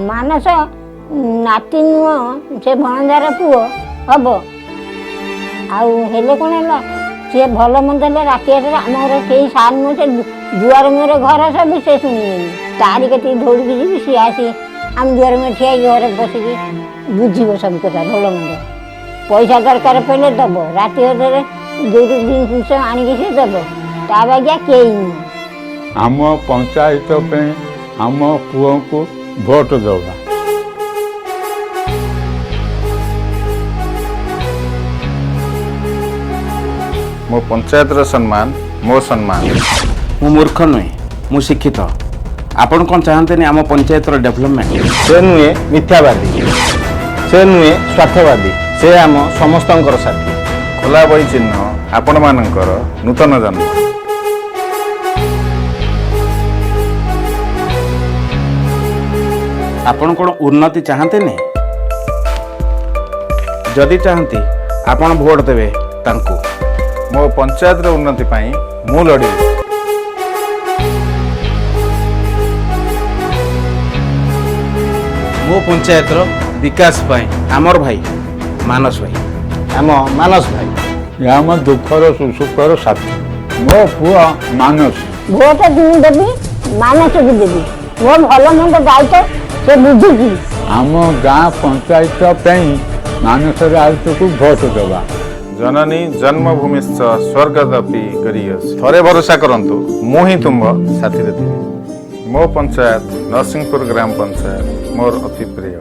ମାନସ नाती नुह से भणजार पुओ हम आउ हेले कौन है सी भल मंद राति आम घर कई सार नुह से दुआर मुहर घर सब से शुणे तारी कति दौड़ की जी सी आसी आम दुआर मुहर ठिया घर बसिकी बुझे सब कथा भल मंद पैसा दरकार पड़े दब राति अधे जो जिनस आणिकी सी दब ता बागिया कई नुह आम पंचायत पे आम पुओ को भोट दौड़ा मो पंचायत सम्मान मो सम्मान मु मूर्ख नुहे मु शिक्षित आपण कौन चाहते आम पंचायत डेवलपमेंट से नुहे मिथ्यावादी से नुहे स्वार्थवादी से आम समस्त साथी खोला बही चिन्ह आपण मानकर नूतन जन्म आपण कौन उन्नति चाहते नहीं जदि चाहती आपण भोट देवे तांको मो पंचायत उन्नति पाई मु लड़ी मो पंचायत विकास पाई आमर भाई मानस भाई आम मानस भाई आम दुखर सुसुखर साथी मो पुआ मानस भोट देवी मानस को देवी वो भल मंद दायित्व से बुझुची आम गाँ पंचायत पे मानस राउत को भोट देवा जननी जन्मभूमिश्च स्वर्गदपि गरीयसी थरे भरोसा करंतु मु ही तुम साथी रे मो पंचायत नरसिंहपुर ग्राम पंचायत मोर अति प्रिय।